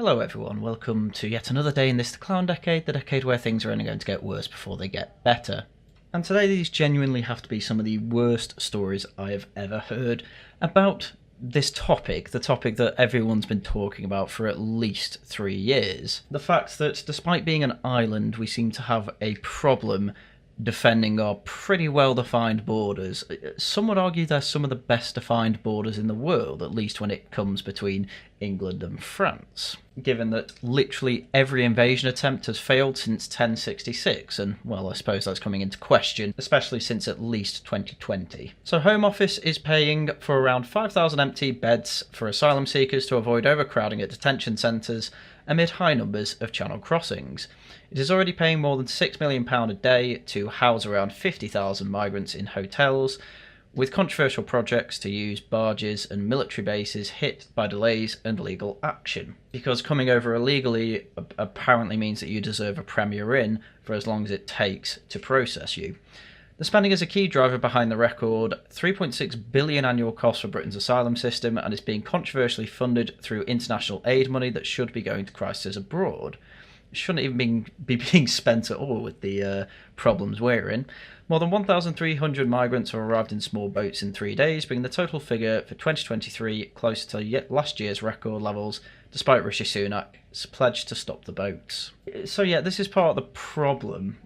Hello everyone, welcome to yet another day in this clown decade, the decade where things are only going to get worse before they get better. And today these genuinely have to be some of the worst stories I have ever heard about this topic, the topic that everyone's been talking about for at least 3 years. The fact that despite being an island, we seem to have a problem defending our pretty well-defined borders. Some would argue they're some of the best defined borders in the world, at least when it comes between England and France, given that literally every invasion attempt has failed since 1066, and, well, I suppose that's coming into question, especially since at least 2020. So Home Office is paying for around 5,000 empty beds for asylum seekers to avoid overcrowding at detention centres amid high numbers of channel crossings. It is already paying more than £6 million a day to house around 50,000 migrants in hotels, with controversial projects to use barges and military bases hit by delays and legal action. Because coming over illegally apparently means that you deserve a Premier Inn for as long as it takes to process you. The spending is a key driver behind the record £3.6 billion annual cost for Britain's asylum system, and is being controversially funded through international aid money that should be going to crises abroad. It shouldn't even be being spent at all with the problems we're in. More than 1,300 migrants have arrived in small boats in 3 days, bringing the total figure for 2023 closer to last year's record levels, despite Rishi Sunak's pledge to stop the boats. So yeah, this is part of the problem.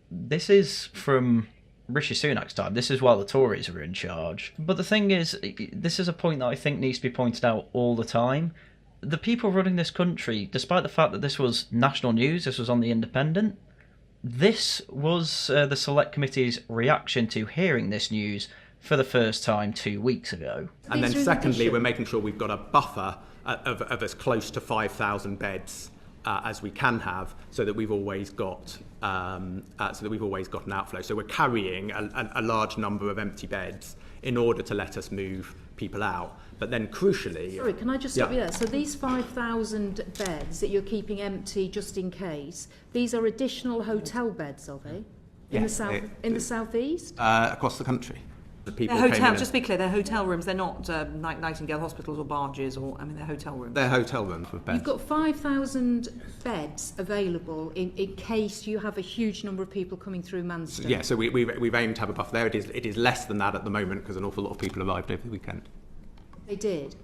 This is from Rishi Sunak's time. This is while the Tories were in charge. But the thing is, this is a point that I think needs to be pointed out all the time. The people running this country, despite the fact that this was national news, this was on The Independent, this was the Select Committee's reaction to hearing this news for the first time 2 weeks ago. And then secondly, we're making sure we've got a buffer of as close to 5,000 beds as we can have, so that we've always got an outflow. So we're carrying a large number of empty beds in order to let us move people out. But then crucially... Sorry, can I just stop you there? So these 5,000 beds that you're keeping empty just in case, these are additional hotel beds, are they? In the southeast? Across the country. The people they're hotel, just to be clear, they're hotel rooms. They're not Nightingale hospitals or barges, they're hotel rooms. They're hotel rooms with beds. You've got 5,000 beds available in case you have a huge number of people coming through Manston. Yeah, so we've aimed to have a buffer there. It is less than that at the moment because an awful lot of people arrived over the weekend. They did?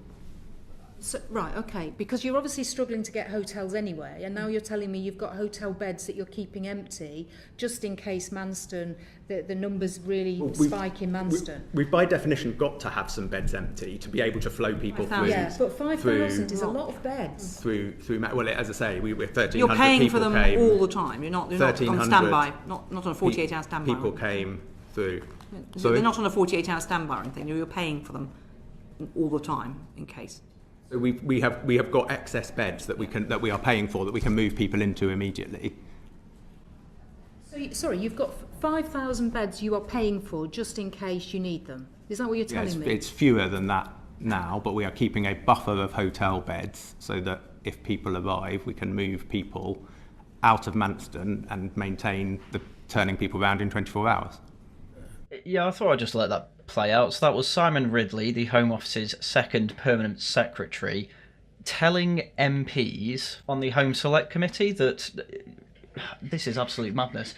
So, right, okay, because you're obviously struggling to get hotels anyway, and now you're telling me you've got hotel beds that you're keeping empty just in case Manston, the numbers really spike in Manston. We've by definition got to have some beds empty to be able to flow people through. Yeah, but 5,000 is a lot of beds. Well, as I say, we're 1,300 people. You're paying for them all the time. You're not on standby. Not on a 48-hour standby. People came through. So they're not on a 48-hour standby or anything. You're paying for them all the time in case. So we have got excess beds that we are paying for, that we can move people into immediately. So sorry, you've got 5,000 beds you are paying for just in case you need them. Is that what you're telling me? It's fewer than that now, but we are keeping a buffer of hotel beds so that if people arrive, we can move people out of Manston and maintain the turning people around in 24 hours. Yeah, I thought I'd just let that play out. So that was Simon Ridley, the Home Office's second permanent secretary, telling MPs on the Home Select Committee that this is absolute madness.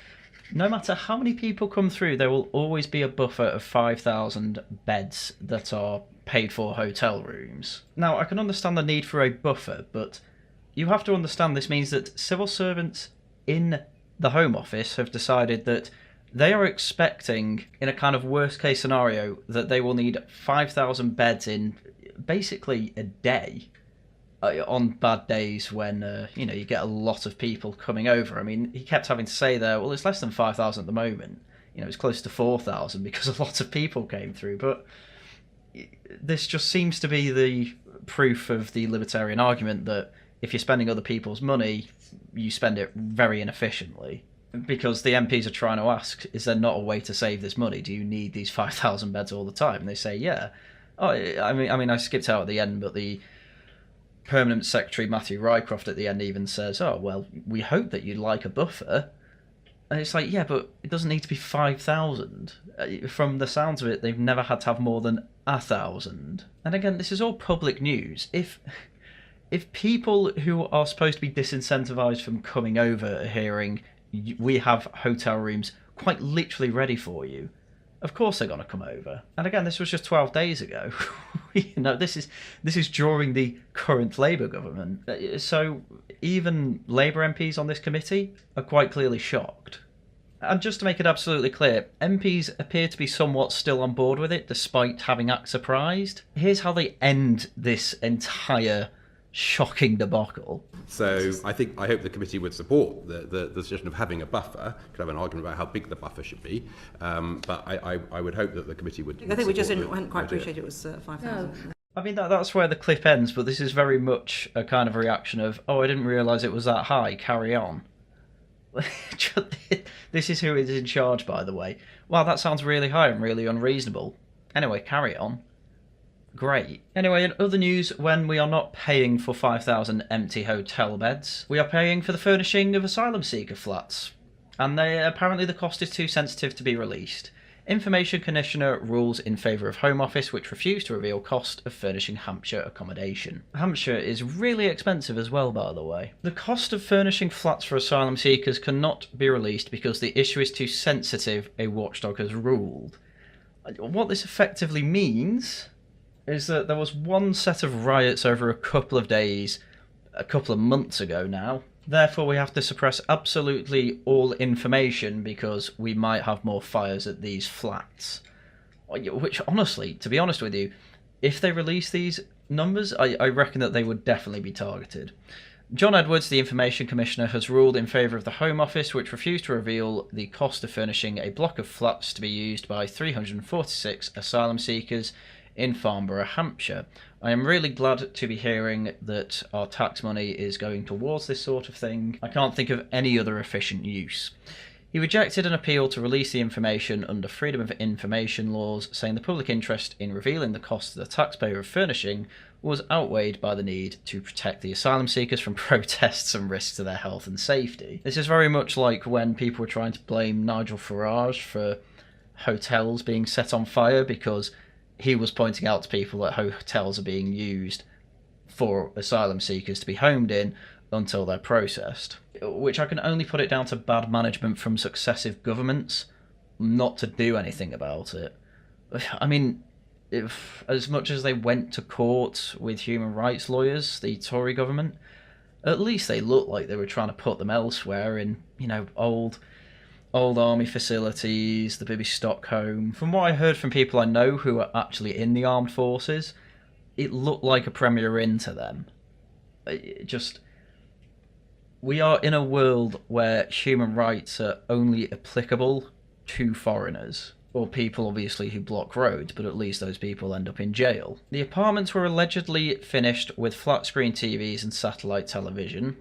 No matter how many people come through, there will always be a buffer of 5,000 beds that are paid for hotel rooms. Now, I can understand the need for a buffer, but you have to understand this means that civil servants in the Home Office have decided that they are expecting, in a kind of worst case scenario, that they will need 5,000 beds in basically a day on bad days when you get a lot of people coming over. I mean, he kept having to say there, well, it's less than 5,000 at the moment. It's close to 4,000 because a lot of people came through. But this just seems to be the proof of the libertarian argument that if you're spending other people's money, you spend it very inefficiently. Because the MPs are trying to ask, is there not a way to save this money? Do you need these 5,000 beds all the time? And they say, yeah. Oh, I mean, I skipped out at the end, but the Permanent Secretary Matthew Rycroft at the end even says, oh, well, we hope that you'd like a buffer. And it's like, yeah, but it doesn't need to be 5,000. From the sounds of it, they've never had to have more than 1,000. And again, this is all public news. If people who are supposed to be disincentivised from coming over are hearing we have hotel rooms quite literally ready for you, of course they're going to come over. And again, this was just 12 days ago. This is during the current Labour government. So even Labour MPs on this committee are quite clearly shocked. And just to make it absolutely clear, MPs appear to be somewhat still on board with it, despite having acted surprised. Here's how they end this entire shocking debacle. So I hope the committee would support the decision of having a buffer. Could have an argument about how big the buffer should be, but I would hope that the committee would. I think we just hadn't quite appreciated it was 5,000. No. I mean, that's where the clip ends, but this is very much a kind of reaction of, oh, I didn't realise it was that high, carry on. This is who is in charge, by the way. Wow, that sounds really high and really unreasonable. Anyway, carry on. Great. Anyway, in other news, when we are not paying for 5,000 empty hotel beds, we are paying for the furnishing of asylum seeker flats. And apparently the cost is too sensitive to be released. Information Commissioner rules in favour of Home Office, which refused to reveal cost of furnishing Hampshire accommodation. Hampshire is really expensive as well, by the way. The cost of furnishing flats for asylum seekers cannot be released because the issue is too sensitive, a watchdog has ruled. What this effectively means is that there was one set of riots over a couple of days, a couple of months ago now. Therefore, we have to suppress absolutely all information because we might have more fires at these flats. Which, honestly, to be honest with you, if they release these numbers, I reckon that they would definitely be targeted. John Edwards, the Information Commissioner, has ruled in favour of the Home Office, which refused to reveal the cost of furnishing a block of flats to be used by 346 asylum seekers in Farnborough, Hampshire. I am really glad to be hearing that our tax money is going towards this sort of thing. I can't think of any other efficient use. He rejected an appeal to release the information under Freedom of Information laws, saying the public interest in revealing the cost to the taxpayer of furnishing was outweighed by the need to protect the asylum seekers from protests and risks to their health and safety. This is very much like when people were trying to blame Nigel Farage for hotels being set on fire because he was pointing out to people that hotels are being used for asylum seekers to be homed in until they're processed. Which I can only put it down to bad management from successive governments not to do anything about it. I mean, if as much as they went to court with human rights lawyers, the Tory government, at least they looked like they were trying to put them elsewhere in, old army facilities, the Bibby Stockholm. From what I heard from people I know who are actually in the armed forces, it looked like a Premier Inn to them. We are in a world where human rights are only applicable to foreigners, or people obviously who block roads, but at least those people end up in jail. The apartments were allegedly finished with flat screen TVs and satellite television.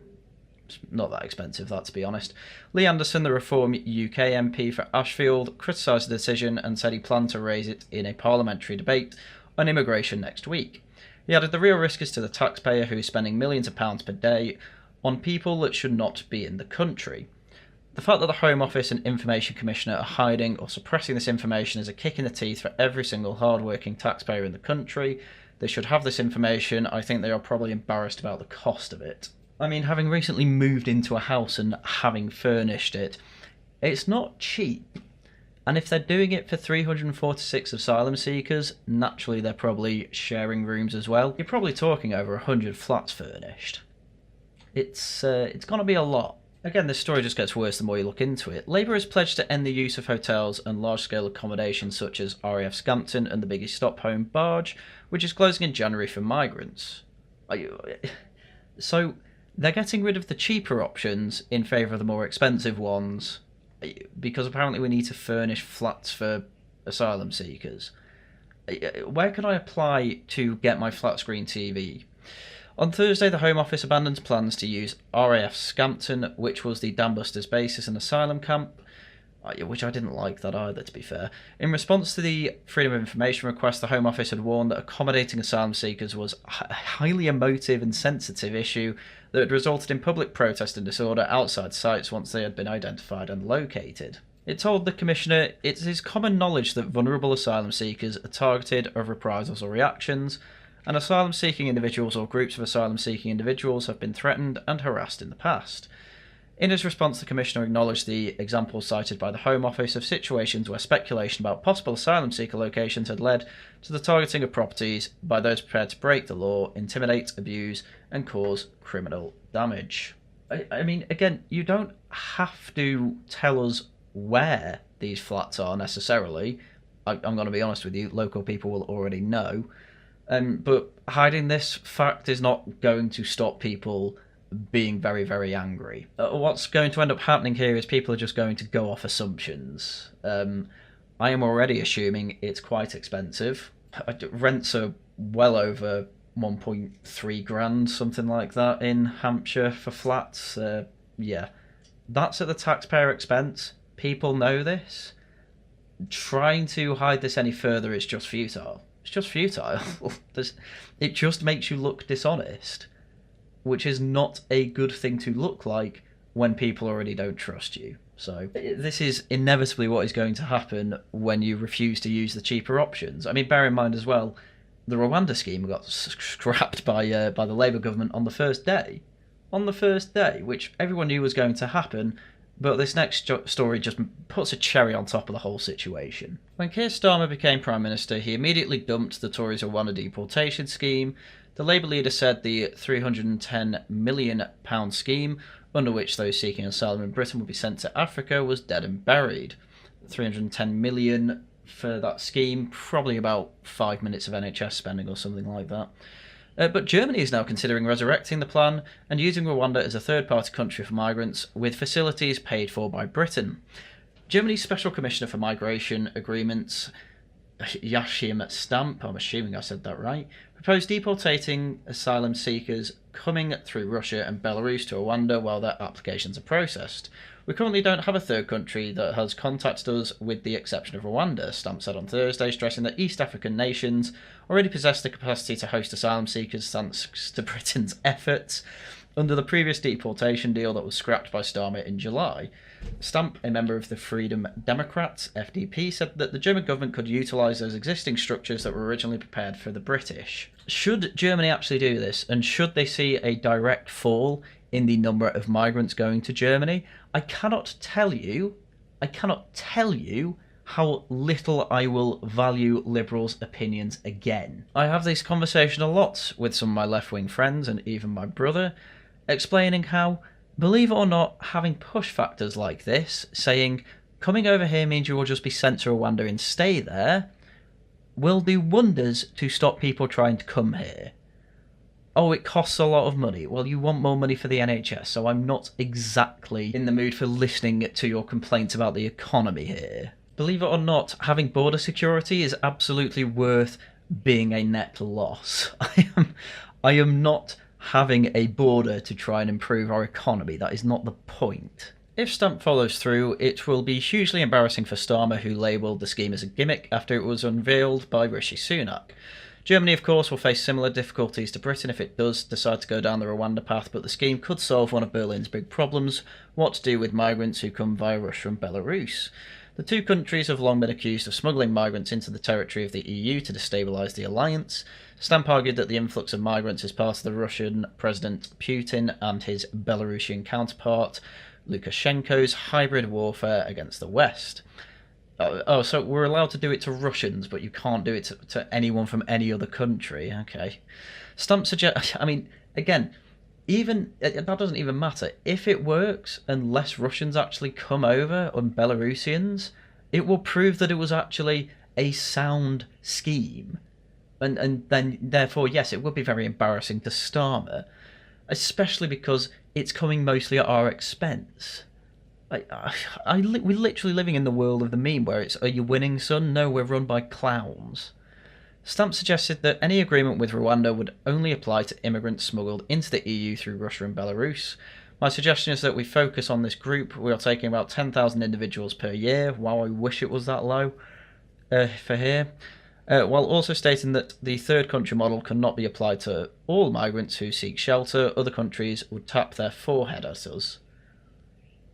It's not that expensive, that, to be honest. Lee Anderson, the Reform UK MP for Ashfield, criticised the decision and said he planned to raise it in a parliamentary debate on immigration next week. He added the real risk is to the taxpayer who is spending millions of pounds per day on people that should not be in the country. The fact that the Home Office and Information Commissioner are hiding or suppressing this information is a kick in the teeth for every single hard-working taxpayer in the country. They should have this information. I think they are probably embarrassed about the cost of it. I mean, having recently moved into a house and having furnished it, it's not cheap. And if they're doing it for 346 asylum seekers, naturally they're probably sharing rooms as well. You're probably talking over 100 flats furnished. It's going to be a lot. Again, this story just gets worse the more you look into it. Labour has pledged to end the use of hotels and large-scale accommodation such as RAF Scampton and the Biggie Stockholm barge, which is closing in January for migrants. So they're getting rid of the cheaper options in favour of the more expensive ones because apparently we need to furnish flats for asylum seekers. Where can I apply to get my flat screen TV? On Thursday, the Home Office abandons plans to use RAF Scampton, which was the Dambusters basis and asylum camp, which I didn't like that either, to be fair. In response to the Freedom of Information request, the Home Office had warned that accommodating asylum seekers was a highly emotive and sensitive issue that had resulted in public protest and disorder outside sites once they had been identified and located. It told the Commissioner it is common knowledge that vulnerable asylum seekers are targeted of reprisals or reactions, and asylum-seeking individuals or groups of asylum-seeking individuals have been threatened and harassed in the past. In his response, the Commissioner acknowledged the examples cited by the Home Office of situations where speculation about possible asylum seeker locations had led to the targeting of properties by those prepared to break the law, intimidate, abuse, and cause criminal damage. I mean, again, you don't have to tell us where these flats are necessarily. I'm going to be honest with you, local people will already know. But hiding this fact is not going to stop people being very, very angry. What's going to end up happening here is people are just going to go off assumptions. I am already assuming it's quite expensive. Rents are well over 1.3 grand, something like that, in Hampshire for flats. Yeah, that's at the taxpayer expense. People know this. Trying to hide this any further is just futile. It's just futile. It just makes you look dishonest, which is not a good thing to look like when people already don't trust you. So this is inevitably what is going to happen when you refuse to use the cheaper options. I mean, bear in mind as well, the Rwanda scheme got scrapped by the Labour government on the first day. On the first day, which everyone knew was going to happen, but this next story just puts a cherry on top of the whole situation. When Keir Starmer became Prime Minister, he immediately dumped the Tories' Rwanda deportation scheme. The Labour leader said the £310 million scheme, under which those seeking asylum in Britain would be sent to Africa, was dead and buried. £310 million for that scheme, probably about 5 minutes of NHS spending or something like that. But Germany is now considering resurrecting the plan and using Rwanda as a third-party country for migrants, with facilities paid for by Britain. Germany's Special Commissioner for Migration Agreements, Yashim Stamp, I'm assuming I said that right, proposed deportating asylum seekers coming through Russia and Belarus to Rwanda while their applications are processed. We currently don't have a third country that has contacted us with the exception of Rwanda, Stamp said on Thursday, stressing that East African nations already possess the capacity to host asylum seekers thanks to Britain's efforts under the previous deportation deal that was scrapped by Starmer in July. Stamp, a member of the Freedom Democrats, FDP, said that the German government could utilise those existing structures that were originally prepared for the British. Should Germany actually do this, and should they see a direct fall in the number of migrants going to Germany, I cannot tell you how little I will value Liberals' opinions again. I have this conversation a lot with some of my left-wing friends and even my brother, explaining how, believe it or not, having push factors like this, saying coming over here means you will just be sent to Rwanda and stay there, will do wonders to stop people trying to come here. Oh, it costs a lot of money. Well, you want more money for the NHS, so I'm not exactly in the mood for listening to your complaints about the economy here. Believe it or not, having border security is absolutely worth being a net loss. I am not having a border to try and improve our economy. That is not the point. If Stamp follows through, it will be hugely embarrassing for Starmer, who labelled the scheme as a gimmick after it was unveiled by Rishi Sunak. Germany, of course, will face similar difficulties to Britain if it does decide to go down the Rwanda path, but the scheme could solve one of Berlin's big problems: what to do with migrants who come via Russia and Belarus. The two countries have long been accused of smuggling migrants into the territory of the EU to destabilise the alliance. Stamp argued that the influx of migrants is part of the Russian President Putin and his Belarusian counterpart Lukashenko's hybrid warfare against the West. So we're allowed to do it to Russians, but you can't do it to anyone from any other country. Okay. Stamp suggests, I mean, again, even that doesn't even matter. If it works and less Russians actually come over, and Belarusians, it will prove that it was actually a sound scheme. And then, therefore, yes, it would be very embarrassing to Starmer, especially because it's coming mostly at our expense. We're literally living in the world of the meme where it's, are you winning, son? No, we're run by clowns. Stamp suggested that any agreement with Rwanda would only apply to immigrants smuggled into the EU through Russia and Belarus. My suggestion is that we focus on this group. We are taking about 10,000 individuals per year. Wow, I wish it was that low for here. While also stating that the third country model cannot be applied to all migrants who seek shelter. Other countries would tap their forehead at us.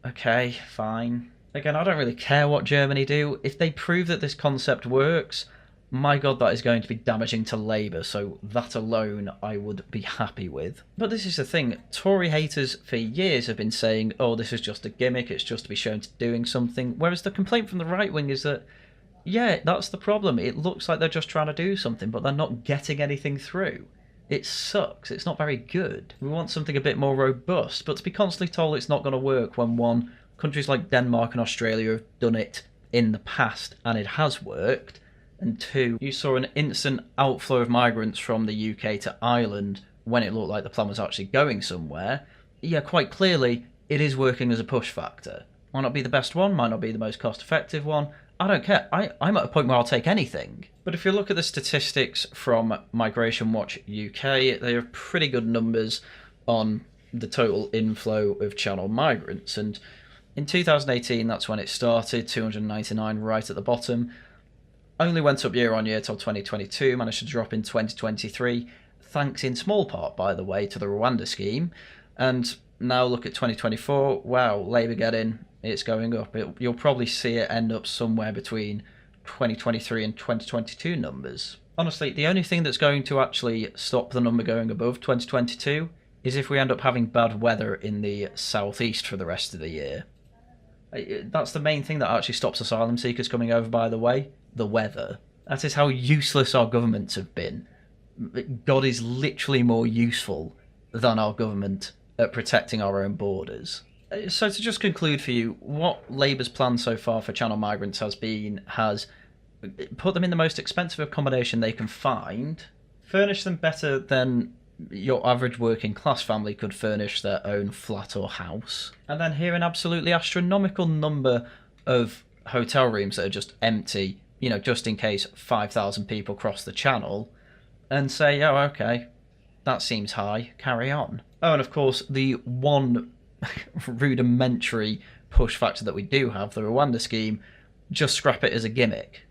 Okay, fine. Again, I don't really care what Germany do. If they prove that this concept works, my God, that is going to be damaging to Labour, so that alone I would be happy with. But this is the thing, Tory haters for years have been saying, oh, this is just a gimmick, it's just to be shown to doing something, whereas the complaint from the right wing is that, yeah, that's the problem, it looks like they're just trying to do something, but they're not getting anything through. It sucks, it's not very good. We want something a bit more robust, but to be constantly told it's not going to work when, one, countries like Denmark and Australia have done it in the past and it has worked, and two, you saw an instant outflow of migrants from the UK to Ireland when it looked like the plan was actually going somewhere. Yeah, quite clearly, it is working as a push factor. Might not be the best one, might not be the most cost-effective one. I don't care. I'm at a point where I'll take anything. But if you look at the statistics from Migration Watch UK, they have pretty good numbers on the total inflow of Channel migrants. And in 2018, that's when it started, 299 right at the bottom. Only went up year on year till 2022, managed to drop in 2023, thanks in small part, by the way, to the Rwanda scheme. And now look at 2024, wow, Labour get in, it's going up. You'll probably see it end up somewhere between 2023 and 2022 numbers. Honestly, the only thing that's going to actually stop the number going above 2022 is if we end up having bad weather in the southeast for the rest of the year. That's the main thing that actually stops asylum seekers coming over, by the way. The weather. That is how useless our governments have been. God is literally more useful than our government at protecting our own borders. So to just conclude for you, what Labour's plan so far for Channel migrants has put them in the most expensive accommodation they can find, furnish them better than your average working class family could furnish their own flat or house, and then here an absolutely astronomical number of hotel rooms that are just empty, just in case 5,000 people cross the channel, and say, oh, okay, that seems high, carry on. Oh, and of course, the one rudimentary push factor that we do have, the Rwanda scheme, just scrap it as a gimmick,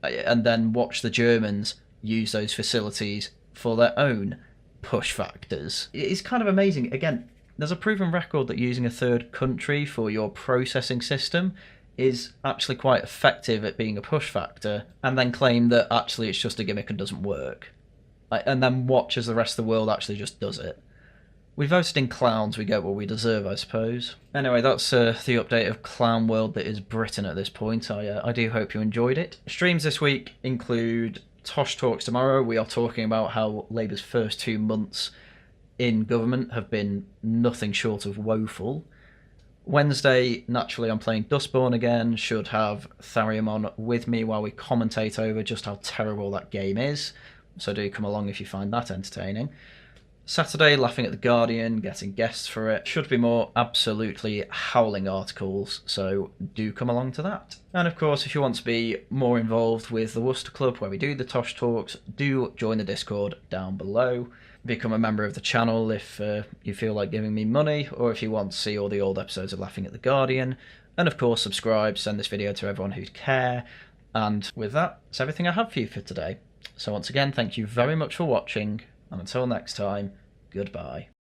and then watch the Germans use those facilities for their own push factors. It's kind of amazing. Again, there's a proven record that using a third country for your processing system is actually quite effective at being a push factor, and then claim that actually it's just a gimmick and doesn't work. And then watch as the rest of the world actually just does it. We voted in clowns, we get what we deserve, I suppose. Anyway, that's the update of clown world that is Britain at this point. I do hope you enjoyed it. Streams this week include Tosh Talks tomorrow. We are talking about how Labour's first 2 months in government have been nothing short of woeful. Wednesday, naturally, I'm playing Dustborn again. Should have Tharium on with me while we commentate over just how terrible that game is. So do come along if you find that entertaining. Saturday, laughing at The Guardian, getting guests for it. Should be more absolutely howling articles, so do come along to that. And of course, if you want to be more involved with the Worcester Club, where we do the Tosh Talks, do join the Discord down below. Become a member of the channel if you feel like giving me money, or if you want to see all the old episodes of Laughing at The Guardian. And of course, subscribe, send this video to everyone who'd care. And with that, that's everything I have for you for today. So once again, thank you very much for watching, and until next time, goodbye.